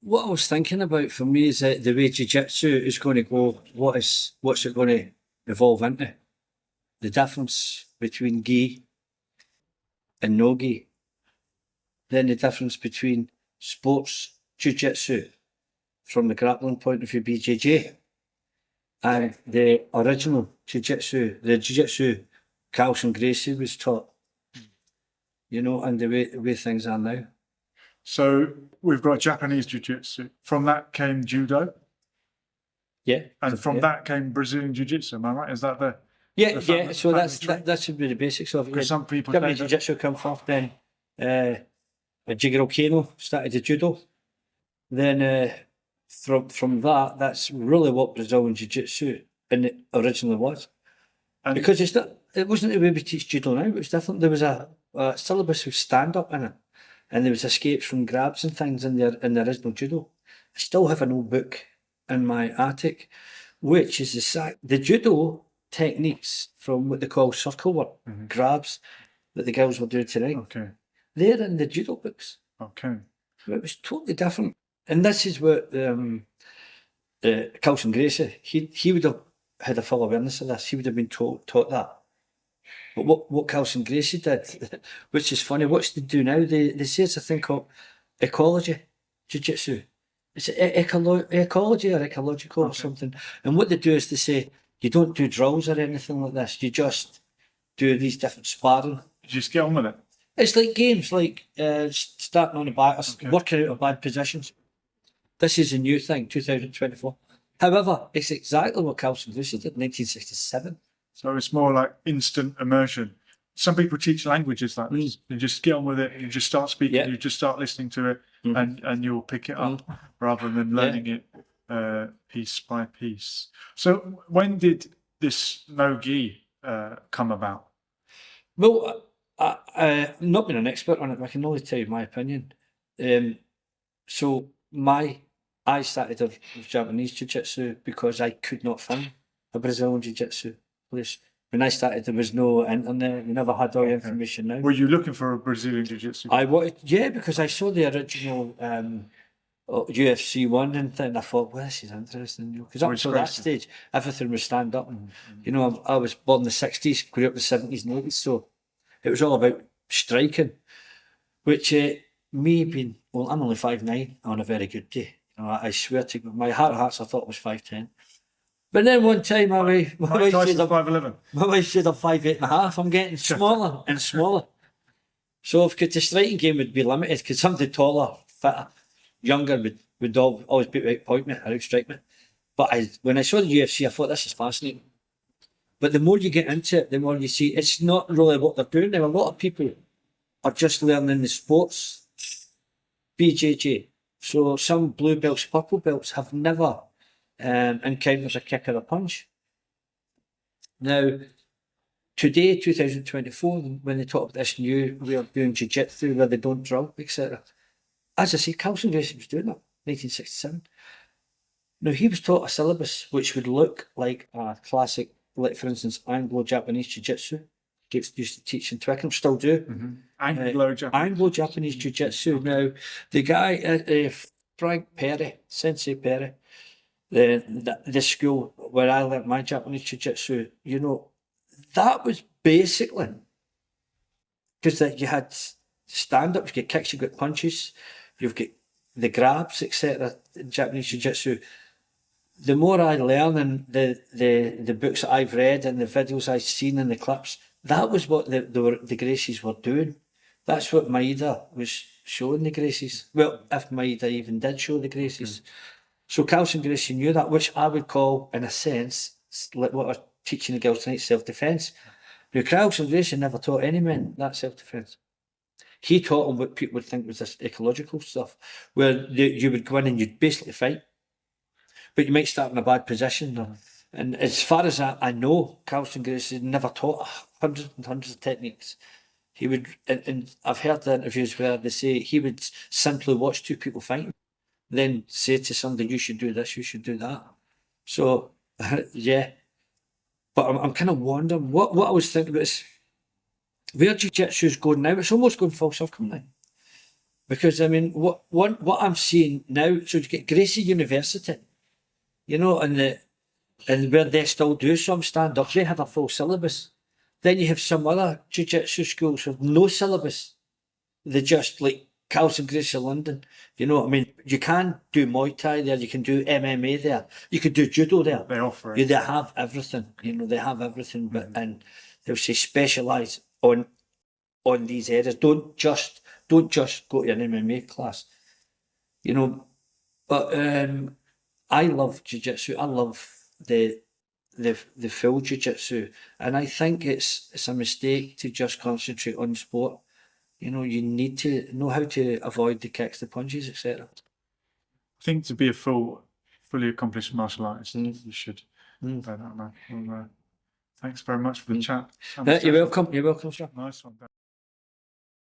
What I was thinking about for me is that the way Jiu-Jitsu is going to go, what's it going to evolve into? The difference between gi and no gi. Then the difference between sports Jiu-Jitsu from the grappling point of view, BJJ, and the original Jiu-Jitsu, the Jiu-Jitsu Carlson Gracie was taught, and the way things are now. So we've got Japanese Jiu-Jitsu. From that came Judo. Yeah. And from that came Brazilian Jiu-Jitsu, am I right? Is that the... Yeah. So that should be the basics of it. Because some people Japanese Jiu-Jitsu come first, then Jigoro Kano started the Judo. Then from that's really what Brazilian Jiu-Jitsu originally was. Because it wasn't the way we teach Judo now, it was different. There was a syllabus with stand-up in it. And there was escapes from grabs and things in the original Judo. I still have an old book in my attic, which is the Judo techniques from what they call circle work, grabs, that the girls were doing tonight. Okay. They're in the Judo books. Okay. It was totally different. And this is what Carlson Gracie, he would have had a full awareness of this. He would have been taught that. But what Carlson Gracie did, which is funny, what they do now, they say it's a thing called ecology Jiu-Jitsu. It's ecology or ecological or something. And what they do is they say, you don't do drills or anything like this. You just do these different sparring. You just get on with it. It's like games, like starting on the back, working out of bad positions. This is a new thing, 2024. However, it's exactly what Carlson Gracie did in 1967. So it's more like instant immersion. Some people teach languages like this. You just get on with it. You just start speaking. You just start listening to it, and you'll pick it up rather than learning it piece by piece. So when did this no-gi come about? Well, I've not been an expert on it, but I can only tell you my opinion. So I started with Japanese Jiu-Jitsu because I could not find a Brazilian Jiu-Jitsu place. When I started, there was no internet. We never had all the information now. Were you looking for a Brazilian Jiu-Jitsu? I wanted, because I saw the original UFC one and I thought, well, this is interesting. Because up to that stage, everything was stand up. I was born in the 60s, grew up in the 70s and 80s, so it was all about striking, which me being, I'm only 5'9" on a very good day. I swear to God, my heart of hearts, I thought it was 5'10". But then one time my wife said I'm 5'11". My wife said I'm 5'8.5". I'm getting smaller and smaller. So if the striking game would be limited, because somebody taller, fitter, younger would always outpoint me or outstrike me. But when I saw the UFC, I thought, this is fascinating. But the more you get into it, the more you see it's not really what they're doing now. A lot of people are just learning the sports BJJ. So some blue belts, purple belts have never encountered a kick or a punch. Now, today, 2024, when they talk about this new way of doing jiu-jitsu where they don't drill, etc. As I say, Carlson Gracie was doing that, 1967. Now, he was taught a syllabus which would look like a classic, like for instance, Anglo-Japanese Jiu-Jitsu. Used to teach in Twickenham, still do. Anglo-Japanese Jiu-Jitsu. Now, the guy, Frank Perry, Sensei Perry, the school where I learnt my Japanese Jiu-Jitsu, that was basically, because you had stand-ups, you get kicks, you get punches, you've got the grabs, etc. in Japanese Jiu-Jitsu. The more I learn and the books that I've read and the videos I've seen and the clips, that was what the Gracies were doing. That's what Maeda was showing the Gracies. Well, if Maeda even did show the Gracies. So Carlson Gracie knew that, which I would call, in a sense, like what we're teaching the girls tonight, self-defence. Now, Carlson Gracie never taught any men that self-defence. He taught them what people would think was this ecological stuff, where you would go in and you'd basically fight. But you might start in a bad position. And as far as I know, Carlson Gracie never taught hundreds and hundreds of techniques. He would, and I've heard the interviews where they say he would simply watch two people fighting, then say to somebody, you should do this, you should do that. So, yeah. But I'm kind of wondering, what I was thinking about is, where Jiu-Jitsu is going now, it's almost going full circle now. Because I mean, what I'm seeing now, so you get Gracie University, you know, and where they still do some stand up, they have a full syllabus. Then you have some other jiu-jitsu schools with no syllabus. They just like Carlson Gracie London. You know what I mean? You can do Muay Thai there, you can do MMA there, you could do judo there. They offer it. They have everything. You know, they have everything, but and they'll say specialise on these areas. Don't just go to an MMA class. You know, but I love jiu-jitsu. I love the full jiu-jitsu, and I think it's a mistake to just concentrate on sport. You know, you need to know how to avoid the kicks, the punches, etc. I think to be a fully accomplished martial artist, you should bear that in mind. Well, thanks very much for the chat. You're welcome. You're welcome, sir. Nice one.